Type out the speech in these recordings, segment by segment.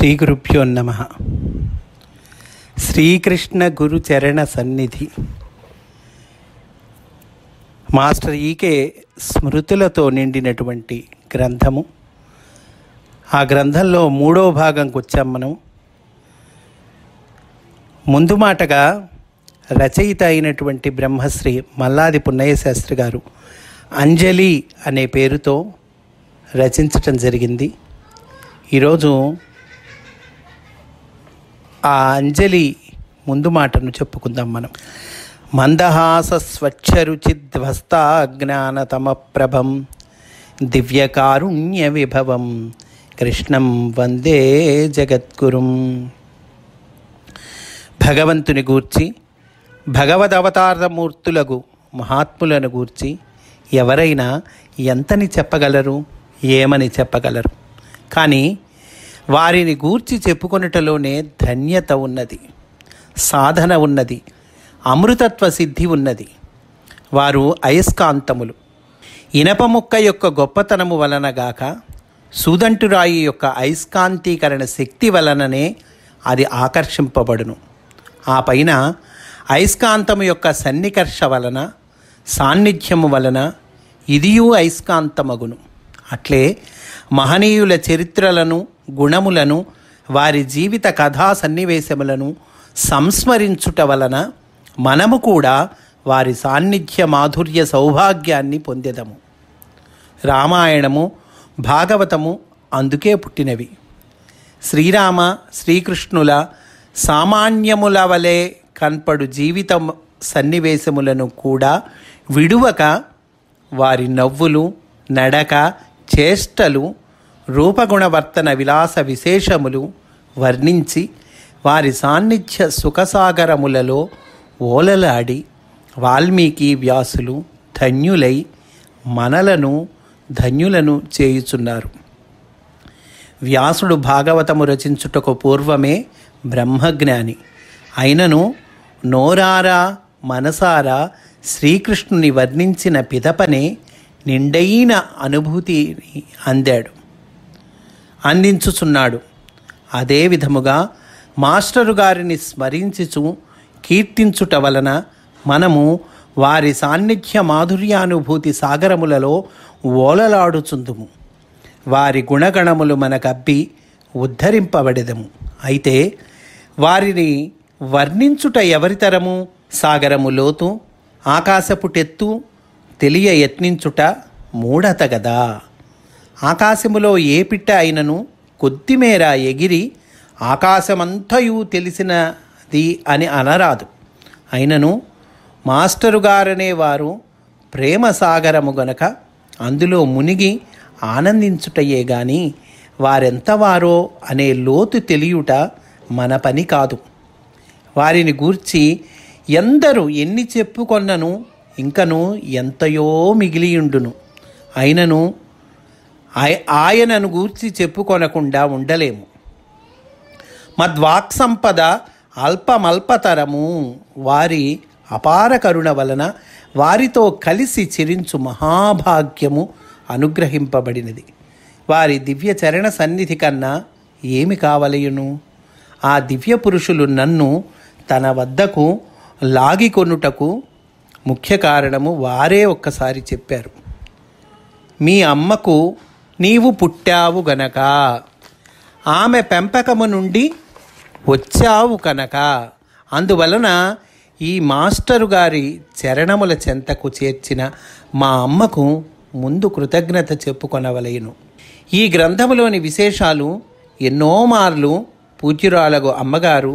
శ్రీ గురుభ్యో నమః. శ్రీకృష్ణ గురు చరణ సన్నిధి. మాస్టర్ ఈకే స్మృతులతో నిండినటువంటి గ్రంథము. ఆ గ్రంథంలో 3వ భాగంకి వచ్చాం మనం. ముందు మాటగా రచయిత అయినటువంటి బ్రహ్మశ్రీ మల్లాది పున్నయ్య శాస్త్రి గారు అంజలి అనే పేరుతో రచించటం జరిగింది. ఈరోజు ఆ అంజలి ముందు మాటను చెప్పుకుందాం మనం. మందహాస స్వచ్ఛరుచిధ్వస్తాజ్ఞానతమప్రభం దివ్యకారుణ్య విభవం కృష్ణం వందే జగద్గురుం. భగవంతుని గూర్చి, భగవదవతారమూర్తులకు మహాత్ములను గూర్చి ఎవరైనా ఎంతని చెప్పగలరు, ఏమని చెప్పగలరు? కానీ వారిని గూర్చి చెప్పుకొనుటలోనే ధన్యత ఉన్నది, సాధన ఉన్నది, అమృతత్వ సిద్ధి ఉన్నది. వారు అయస్కాంతములు. ఇనప ముక్క యొక్క గొప్పతనము వలనగాక సూదంటురాయి యొక్క అయస్కాంతీకరణ శక్తి వలననే అది ఆకర్షింపబడును. ఆ పైన అయస్కాంతము యొక్క సన్నికర్ష వలన, సాన్నిధ్యము వలన ఇదియు అయస్కాంతమగును. అట్లే మహనీయుల చరిత్రలను, గుణములను, వారి జీవిత కథా సన్నివేశములను సంస్మరించుట వలన మనము కూడా వారి సాన్నిధ్య మాధుర్య సౌభాగ్యాన్ని పొందెదము. రామాయణము, భాగవతము అందుకే పుట్టినవి. శ్రీరామ, శ్రీకృష్ణుల సామాన్యముల వలె కనపడు జీవిత సన్నివేశములను కూడా విడువక వారి నవ్వులు, నడక, చేష్టలు, రూపగుణవర్తన విలాస విశేషములు వర్ణించి వారి సాన్నిధ్య సుఖసాగరములలో ఓలలాడి వాల్మీకి, వ్యాసులు ధన్యులై మనలను ధన్యులను చేయుచున్నారు. వ్యాసుడు భాగవతము రచించుటకు పూర్వమే బ్రహ్మజ్ఞాని అయినను నోరారా మనసారా శ్రీకృష్ణుని వర్ణించిన పిదపనే నిండైన అనుభూతిని అందించుచున్నాడు. అదే విధముగా మాస్టరు గారిని స్మరించుచు కీర్తించుట వలన మనము వారి సాన్నిధ్య మాధుర్యానుభూతి సాగరములలో ఓలలాడుచుందుము. వారి గుణగణములు మనకబ్బి ఉద్ధరింపబడెదము. అయితే వారిని వర్ణించుట ఎవరితరము? సాగరము లోతు, ఆకాశపుటెత్తు తెలియ యత్నించుట మూఢత గదా. ఆకాశములో ఏ పిట్ట అయినను కొద్దిమేర ఎగిరి ఆకాశమంతయు తెలిసినది అని అనరాదు. అయినను మాస్టరు గారనేవారు ప్రేమ సాగరము గనక అందులో మునిగి ఆనందించుటయే గాని వారెంతవారో అనే లోతు తెలియుట మన పని కాదు. వారిని గూర్చి ఎందరూ ఎన్ని చెప్పుకొన్నను ఇంకను ఎంతయో మిగిలియుండును. అయినను ఆయనను గూర్చి చెప్పుకొనకుండా ఉండలేము. మద్వాక్ సంపద అల్పమల్పతరము. వారి అపార కరుణ వలన వారితో కలిసి చిరించు మహాభాగ్యము అనుగ్రహింపబడినది. వారి దివ్య చరణ సన్నిధి కన్నా ఏమి కావలయును? ఆ దివ్య పురుషులు నన్ను తన వద్దకు లాగికొనుటకు ముఖ్య కారణము వారే ఒక్కసారి చెప్పారు. మీ అమ్మకు నీవు పుట్టావు గనక, ఆమె పెంపకము నుండి వచ్చావు కనుక, అందువలన ఈ మాస్టరు గారి చరణముల చెంతకు చేర్చిన మా అమ్మకు ముందు కృతజ్ఞత చెప్పుకొనవలెను. ఈ గ్రంథములోని విశేషాలు ఎన్నో మార్లు పూజ్యురాలకు అమ్మగారు,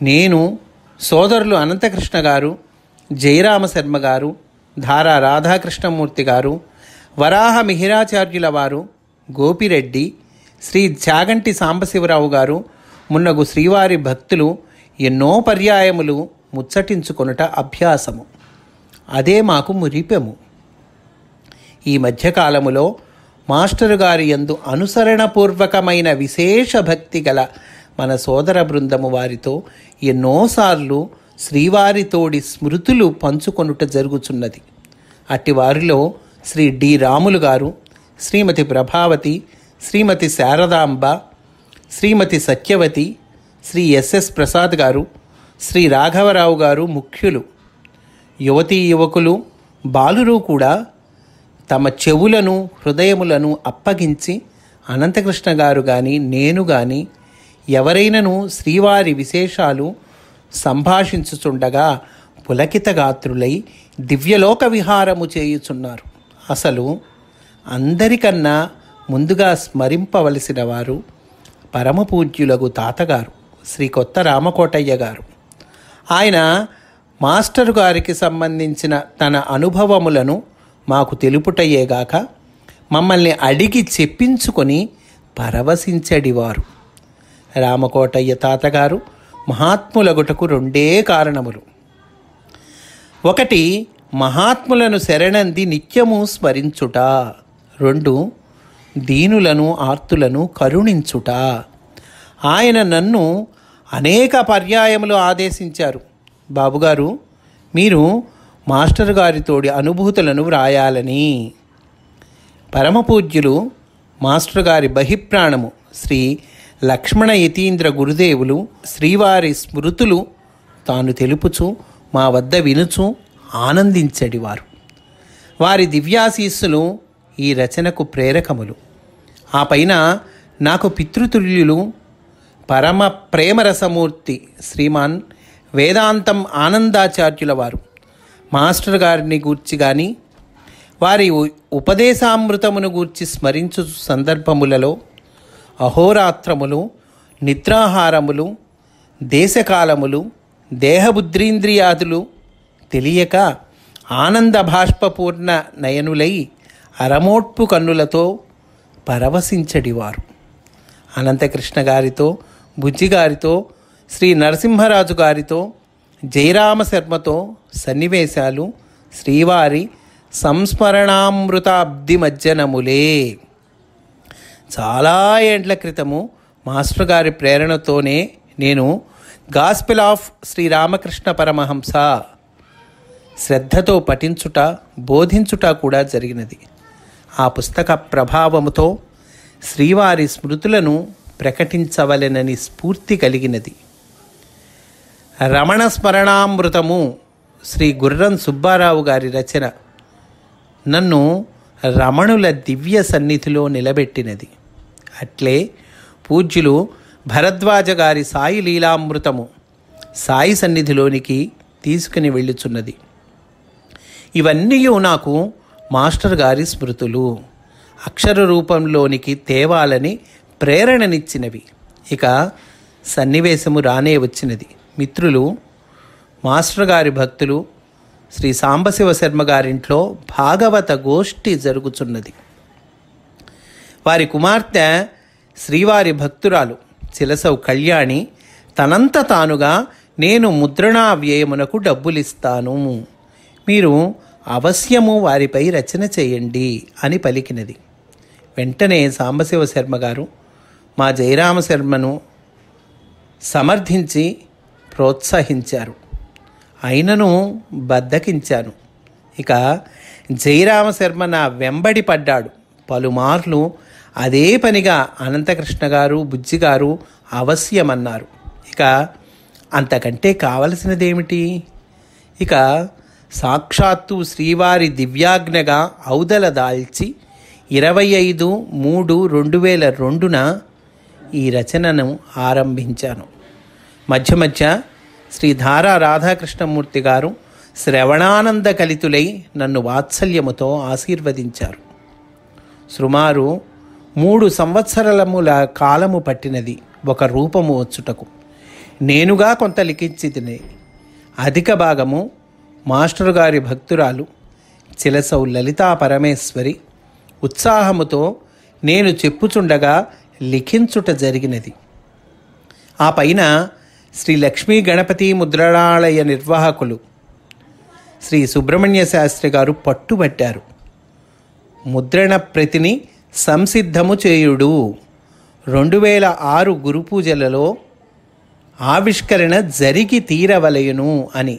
నేను, సోదరులు అనంతకృష్ణ గారు, జయరామశర్మ గారు, ధారా రాధాకృష్ణమూర్తి గారు, వరాహ మిహిరాచార్యుల వారు, గోపిరెడ్డి, శ్రీ చాగంటి సాంబశివరావు గారు మున్నగు శ్రీవారి భక్తులు ఎన్నో పర్యాయములు ముచ్చటించుకొనుట అభ్యాసము. అదే మాకు మురిపెము. ఈ మధ్యకాలములో మాస్టరు గారి యందు అనుసరణపూర్వకమైన విశేష భక్తి గల మన సోదర బృందము వారితో ఎన్నోసార్లు శ్రీవారితోడి స్మృతులు పంచుకొనుట జరుగుచున్నది. అట్టి వారిలో శ్రీ డి రాములు గారు, శ్రీమతి ప్రభావతి, శ్రీమతి శారదాంబ, శ్రీమతి సత్యవతి, శ్రీ ఎస్ఎస్ ప్రసాద్ గారు, శ్రీ రాఘవరావు గారు ముఖ్యులు. యువతీ యువకులు, బాలురు కూడా తమ చెవులను, హృదయములను అప్పగించి అనంతకృష్ణ గారు కానీ, నేను కానీ ఎవరైనను శ్రీవారి విశేషాలు సంభాషించుచుండగా పులకితగాత్రులై దివ్యలోక విహారము చేయుచున్నారు. అసలు అందరికన్నా ముందుగా స్మరింపవలసిన వారు పరమపూజ్యులకు తాతగారు శ్రీ కొత్త రామకోటయ్య గారు. ఆయన మాస్టర్ గారికి సంబంధించిన తన అనుభవములను మాకు తెలుపుటయ్యేగాక మమ్మల్ని అడిగి చెప్పించుకొని పరవశించడివారు. రామకోటయ్య తాతగారు మహాత్ములగుటకు రెండే కారణములు. ఒకటి, మహాత్ములను శరణంది నిత్యము స్మరించుట. రెండు, దీనులను ఆర్తులను కరుణించుట. ఆయన నన్ను అనేక పర్యాయములు ఆదేశించారు, బాబుగారు మీరు మాస్టర్ గారితోడి అనుభూతులను వ్రాయాలని. పరమపూజ్యులు మాస్టర్ గారి బహిప్రాణము శ్రీ లక్ష్మణ యతీంద్ర గురుదేవులు శ్రీవారి స్మృతులు తాను తెలుపుచు మా వద్ద వినుచు ఆనందించడివారు. వారి దివ్యాశీస్సులు ఈ రచనకు ప్రేరకములు. ఆ పైన నాకు పితృతుల్యులు పరమ ప్రేమరసమూర్తి శ్రీమాన్ వేదాంతం ఆనందాచార్యుల వారు మాస్టర్ గారిని గూర్చి కానీ వారి ఉపదేశామృతమును గూర్చి స్మరించు సందర్భములలో అహోరాత్రములు, నిద్రాహారములు, దేశకాలములు, దేహబుద్ధ్రీంద్రియాదులు తెలియక ఆనంద బాష్పపూర్ణ నయనులై అరమోట్పు కన్నులతో పరవశించడివారు. అనంతకృష్ణ గారితో, బుజ్జిగారితో, శ్రీ నరసింహరాజు గారితో, జయరామ శర్మతో సన్నివేశాలు శ్రీవారి సంస్మరణామృతాబ్ది మజ్జనములే. చాలా ఏండ్ల క్రితము మాస్టర్ గారి ప్రేరణతోనే నేను గాస్పెల్ ఆఫ్ శ్రీరామకృష్ణ పరమహంస శ్రద్ధతో పఠించుట, బోధించుట కూడా జరిగినది. ఆ పుస్తక ప్రభావముతో శ్రీవారి స్మృతులను ప్రకటించవలెనని స్ఫూర్తి కలిగినది. రమణ స్మరణామృతము శ్రీ గుర్రం సుబ్బారావు గారి రచన నన్ను రమణుల దివ్య సన్నిధిలో నిలబెట్టినది. అట్లే పూజ్యులు భరద్వాజ గారి సాయి లీలామృతము సాయి సన్నిధిలోనికి తీసుకుని వెళ్ళుచున్నది. ఇవన్నీ నాకు మాస్టర్ గారి స్మృతులు అక్షర రూపంలోనికి తేవాలని ప్రేరణనిచ్చినవి. ఇక సన్నివేశము రానే వచ్చినది. మిత్రులు, మాస్టర్ గారి భక్తులు శ్రీ సాంబశివ శర్మ గారింట్లో భాగవత గోష్ఠి జరుగుచున్నది. వారి కుమార్తె శ్రీవారి భక్తురాలు చిలసౌ కళ్యాణి తనంత తానుగా నేను ముద్రణా వ్యయమునకు డబ్బులిస్తాను, మీరు అవశ్యము వారిపై రచన చేయండి అని పలికినది. వెంటనే సాంబశివ శర్మ గారు మా జయరామ శర్మను సమర్థించి ప్రోత్సహించారు. అయినను బద్దకించాను. ఇక జయరామ శర్మ నా వెంబడి పడ్డాడు. పలుమార్లు అదే పనిగా అనంతకృష్ణ గారు, బుజ్జిగారు అవశ్యమన్నారు. ఇక అంతకంటే కావలసినదేమిటి? ఇక సాక్షాత్తు శ్రీవారి దివ్యాజ్ఞగా ఔదల దాల్చి 25/3/2002 ఈ రచనను ఆరంభించాను. మధ్య మధ్య శ్రీ ధారా రాధాకృష్ణమూర్తి గారు శ్రవణానంద కలితులై నన్ను వాత్సల్యముతో ఆశీర్వదించారు. సుమారు 3 సంవత్సరముల కాలము పట్టినది ఒక రూపము వచ్చుటకు. నేనుగా కొంత లిఖించితిని. అధిక భాగము మాస్టర్ గారి భక్తురాలు చిలసౌ లలితా పరమేశ్వరి ఉత్సాహముతో నేను చెప్పుచుండగా లిఖించుట జరిగినది. ఆ పైన శ్రీ లక్ష్మీ గణపతి ముద్రణాలయ నిర్వాహకులు శ్రీ సుబ్రహ్మణ్య శాస్త్రి గారు పట్టుబట్టారు. ముద్రణ ప్రతిని సంసిద్ధము చేయుడు, 2006 గురు పూజలలో ఆవిష్కరణ జరిగి తీరవలయును అని.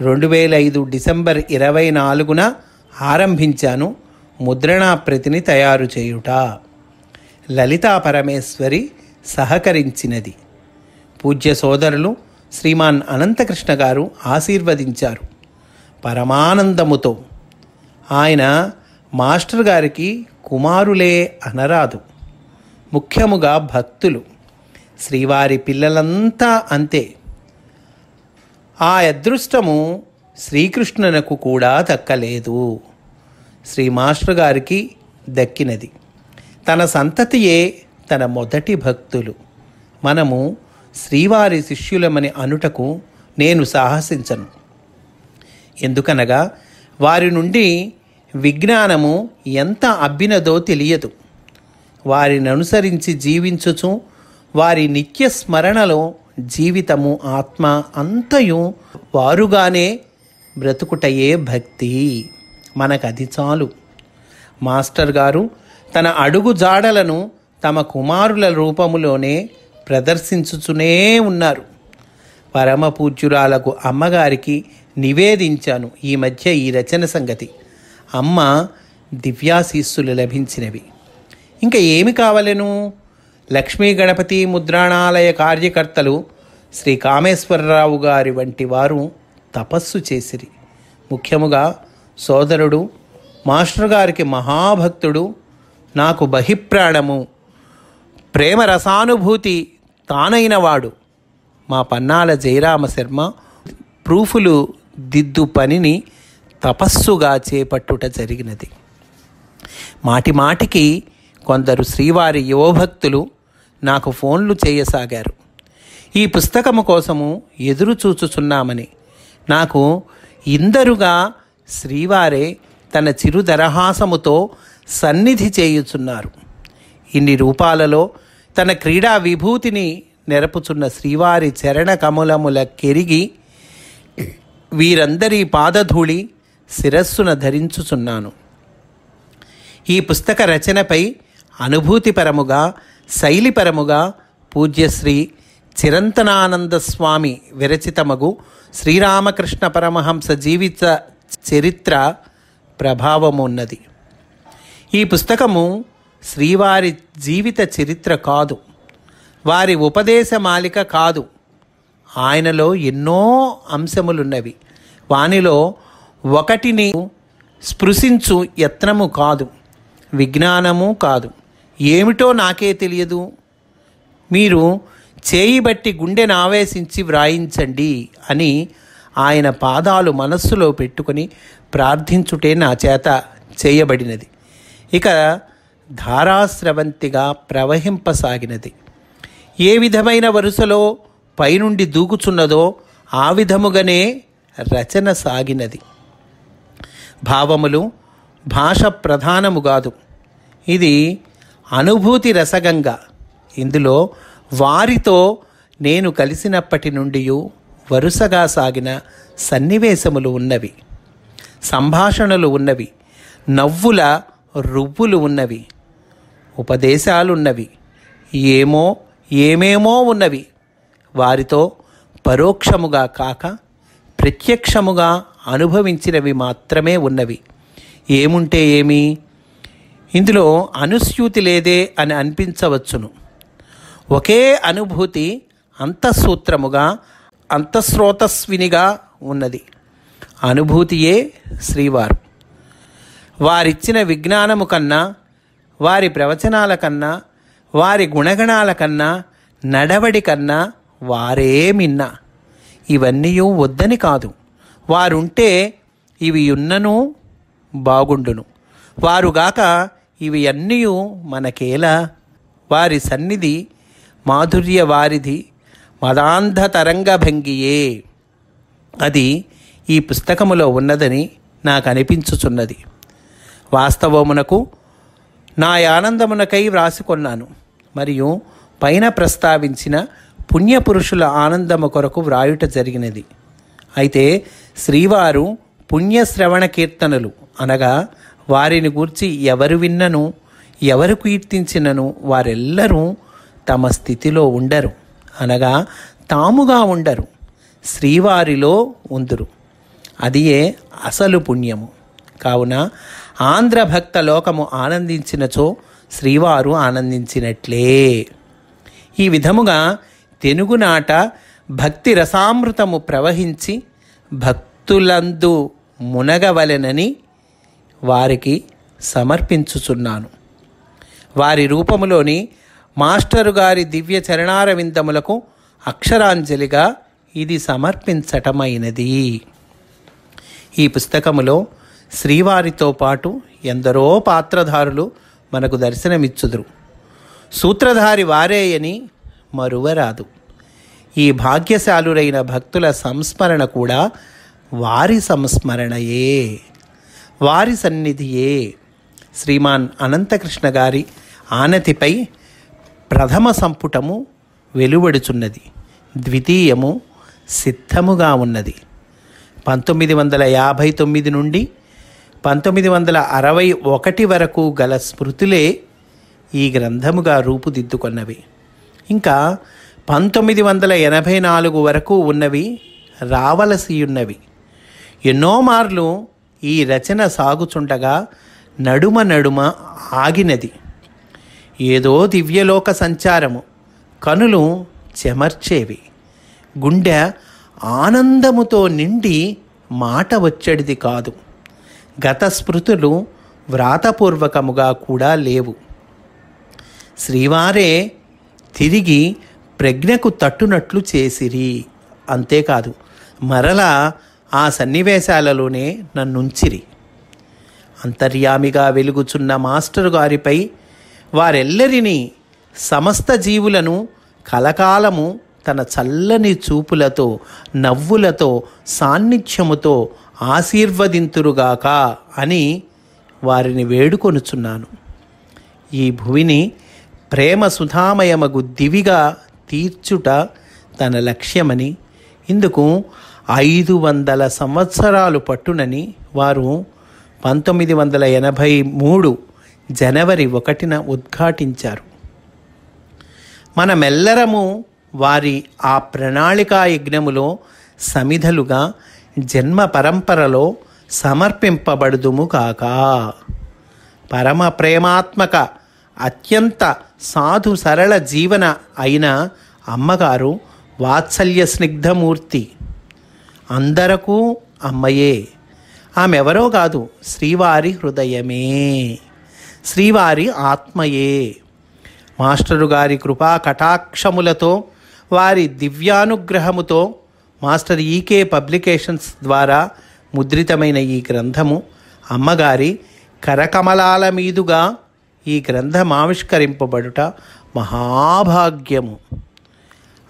2005 డిసెంబర్ 24న ఆరంభించాను ముద్రణా ప్రతిని తయారు చేయుట. లలితా పరమేశ్వరి సహకరించినది. పూజ్య సోదరులు శ్రీమాన్ అనంతకృష్ణ గారు ఆశీర్వదించారు పరమానందముతో. ఆయన మాస్టర్ గారికి కుమారులే అనరాదు, ముఖ్యముగా భక్తులు. శ్రీవారి పిల్లలంతా అంతే. ఆ అదృష్టము శ్రీకృష్ణునకు కూడా దక్కలేదు, శ్రీ మాస్టర్ గారికి దక్కినది. తన సంతతియే తన మొదటి భక్తులు. మనము శ్రీవారి శిష్యులమని అనుటకు నేను సాహసించను. ఎందుకనగా వారి నుండి విజ్ఞానము ఎంత అబ్బినదో తెలియదు. వారిని అనుసరించి జీవించుచు వారి నిత్య స్మరణలో జీవితము ఆత్మ అంతయు వారుగానే బ్రతుకుటయే భక్తి. మనకది చాలు. మాస్టర్ గారు తన అడుగు జాడలను తమ కుమారుల రూపములోనే ప్రదర్శించుచునే ఉన్నారు. పరమ పూజ్యురాలకు అమ్మగారికి నివేదించాను ఈ మధ్య ఈ రచన సంగతి. అమ్మ దివ్యాశీస్సులు లభించినవి. ఇంకా ఏమి కావలెను? లక్ష్మీ గణపతి ముద్రణాలయ కార్యకర్తలు శ్రీ కామేశ్వరరావు గారి వంటి వారు తపస్సు చేసిరి. ముఖ్యముగా సోదరుడు మాస్టర్ గారికి మహాభక్తుడు, నాకు బహిప్రాణము, ప్రేమ రసానుభూతి తానైనవాడు మా పన్నాల జయరామ శర్మ ప్రూఫులు దిద్దు పనిని తపస్సుగా చేపట్టుట జరిగినది. మాటి మాటికి కొందరు శ్రీవారి యువభక్తులు నాకు ఫోన్లు చేయసాగారు. ఈ పుస్తకము కోసము ఎదురు చూచుచున్నామని. నాకు ఇందరుగా శ్రీవారే తన చిరుదరహాసముతో సన్నిధి చేయుచున్నారు. ఇన్ని రూపాలలో తన క్రీడా విభూతిని నెరపుచున్న శ్రీవారి చరణ కమలముల కెరిగి వీరందరి పాదధూళి శిరస్సున ధరించుచున్నాను. ఈ పుస్తక రచనపై అనుభూతిపరముగా శైలిపరముగా పూజ్యశ్రీ చిరంతనానంద స్వామి విరచితమగు శ్రీరామకృష్ణ పరమహంస జీవిత చరిత్ర ప్రభావము ఉన్నది. ఈ పుస్తకము శ్రీవారి జీవిత చరిత్ర కాదు, వారి ఉపదేశమాలిక కాదు. ఆయనలో ఎన్నో అంశములున్నవి. వానిలో ఒకటిని స్పృశించు యత్నము కాదు, విజ్ఞానము కాదు. ఏమిటో నాకే తెలియదు. మీరు చేయి బట్టి గుండెను ఆవేశించి వ్రాయించండి అని ఆయన పాదాలు మనస్సులో పెట్టుకొని ప్రార్థించుటే నా చేత చేయబడినది. ఇక ధారాస్రవంతిగా ప్రవహింపసాగినది. ఏ విధమైన వరుసలో పైనుండి దూకుచున్నదో ఆ విధముగానే రచన సాగినది. భావములు భాష ప్రధానము కాదు, ఇది అనుభూతి రసగంగా. ఇందులో వారితో నేను కలిసినప్పటి నుండి వరుసగా సాగిన సన్నివేశములు ఉన్నవి, సంభాషణలు ఉన్నవి, నవ్వుల రువ్వులు ఉన్నవి, ఉపదేశాలున్నవి, ఏమేమో ఉన్నవి. వారితో పరోక్షముగా కాక ప్రత్యక్షముగా అనుభవించినవి మాత్రమే ఉన్నవి. ఏముంటే ఏమి, ఇందులో అనుస్యూతి లేదే అని అనిపించవచ్చును. ఒకే అనుభూతి అంతఃసూత్రముగా అంతఃస్రోతస్వినిగా ఉన్నది. అనుభూతియే శ్రీవారు. వారిచ్చిన విజ్ఞానము కన్నా, వారి ప్రవచనాల కన్నా, వారి గుణగణాల కన్నా, నడవడి కన్నా వారే మిన్న. ఇవన్నీ వద్దని కాదు, వారుంటే ఇవి ఉన్నను బాగుండును, వారుగాక ఇవి అన్నీ మనకేలా. వారి సన్నిధి మాధుర్య వారిధి మదాంధ తరంగభంగియే. అది ఈ పుస్తకములో ఉన్నదని నాకు అనిపించుచున్నది. వాస్తవమునకు నా ఆనందమునకై వ్రాసికొన్నాను, మరియు పైన ప్రస్తావించిన పుణ్యపురుషుల ఆనందము కొరకు వ్రాయుట జరిగినది. అయితే శ్రీవారు పుణ్యశ్రవణ కీర్తనలు అనగా వారిని గూర్చి ఎవరు విన్నను, ఎవరు కీర్తించినను వారెల్లరూ తమ స్థితిలో ఉండరు, అనగా తాముగా ఉండరు, శ్రీవారిలో ఉందురు. అదియే అసలు పుణ్యము. కావున ఆంధ్రభక్త లోకము ఆనందించినచో శ్రీవారు ఆనందించినట్లే. ఈ విధముగా తెనుగునాట భక్తి రసామృతము ప్రవహించి భక్తులందు మునగవలెనని వారికి సమర్పించుచున్నాను. వారి రూపములోని మాస్టరు గారి దివ్య చరణారవిందములకు అక్షరాంజలిగా ఇది సమర్పించటమైనది. ఈ పుస్తకములో శ్రీవారితో పాటు ఎందరో పాత్రధారులు మనకు దర్శనమిచ్చుదురు. సూత్రధారి వారేయని మరువరాదు. ఈ భాగ్యశాలురైన భక్తుల సంస్మరణ కూడా వారి సంస్మరణయే, వారి సన్నిధియే. శ్రీమాన్ అనంతకృష్ణ గారి ఆనతిపై ప్రథమ సంపుటము వెలువడుచున్నది, ద్వితీయము సిద్ధముగా ఉన్నది. 1959 నుండి 1961 వరకు గల స్మృతులే ఈ గ్రంథముగా రూపుదిద్దుకొన్నవి. ఇంకా 1984 వరకు ఉన్నవి రావలసియున్నవి. ఎన్నో మార్లు ఈ రచన సాగుచుండగా నడుమ ఆగినది. ఏదో దివ్యలోక సంచారము, కనులు చెమర్చేవి, గుండె ఆనందముతో నిండి మాట వచ్చేది కాదు. గత స్మృతులు వ్రాతపూర్వకముగా కూడా లేవు. శ్రీవారే తిరిగి ప్రజ్ఞకు తట్టునట్లు చేసిరి. అంతేకాదు, మరలా ఆ సన్నివేశాలలోనే నన్నుంచిరి. అంతర్యామిగా వెలుగుచున్న మాస్టరు గారిపై వారెల్లరినీ, సమస్త జీవులను కలకాలము తన చల్లని చూపులతో, నవ్వులతో, సాన్నిధ్యముతో ఆశీర్వదింతురుగాక అని వారిని వేడుకొనుచున్నాను. ఈ భువిని ప్రేమ సుధామయమగు దివిగా తీర్చుట తన లక్ష్యమని, ఇందుకు 500 సంవత్సరాలు పట్టునని వారు 1983 జనవరి 1న ఉద్ఘాటించారు. మనమెల్లరము వారి ఆ ప్రణాళికా యజ్ఞములో సమిధలుగా జన్మ పరంపరలో సమర్పింపబడుదుము కాక. పరమ ప్రేమాత్మక, అత్యంత సాధు సరళ జీవన అయిన అమ్మగారు వాత్సల్య స్నిగ్ధమూర్తి. అందరకు అమ్మయే. ఆమెవరో కాదు, శ్రీవారి హృదయమే, శ్రీవారి ఆత్మయే. మాస్టరు గారి కృపా కటాక్షములతో, వారి దివ్యానుగ్రహముతో మాస్టర్ ఈకే పబ్లికేషన్స్ ద్వారా ముద్రితమైన ఈ గ్రంథము అమ్మగారి కరకమలాల మీదుగా ఈ గ్రంథం ఆవిష్కరింపబడుట మహాభాగ్యము.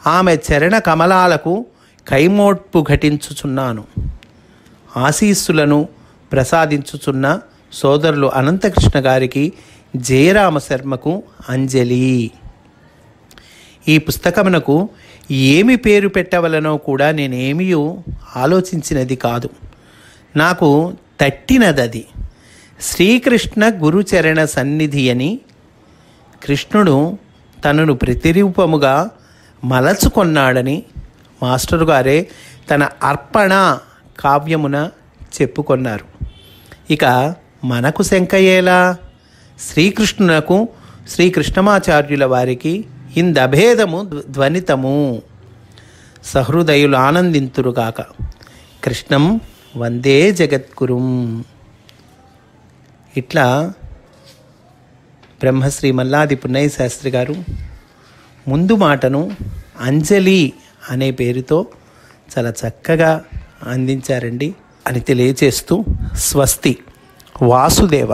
ఆమె చరణ కమలాలకు కైమోడ్పు ఘటించుచున్నాను. ఆశీస్సులను ప్రసాదించుచున్న సోదరులు అనంతకృష్ణ గారికి, జయరామ శర్మకు అంజలి. ఈ పుస్తకమునకు ఏమి పేరు పెట్టవలనో కూడా నేనేమీ ఆలోచించినది కాదు. నాకు తట్టినదది. శ్రీకృష్ణ గురుచరణ సన్నిధి అని కృష్ణుడు తనను ప్రతిరూపముగా మలచుకొన్నాడని మాస్టరు గారే తన అర్పణ కావ్యమున చెప్పుకొన్నారు. ఇక మనకు శంకయ్యేలా? శ్రీకృష్ణునకు శ్రీకృష్ణమాచార్యుల వారికి ఇందభేదము ధ్వనితము. సహృదయులు ఆనందింతురుగాక. కృష్ణం వందే జగద్గురుం. ఇట్లా బ్రహ్మశ్రీ మల్లాది పున్నయ్య శాస్త్రి గారు ముందు మాటను అంజలి అనే పేరుతో చాలా చక్కగా అందించారండి అని తెలియచేస్తూ స్వస్తి. వాసుదేవ.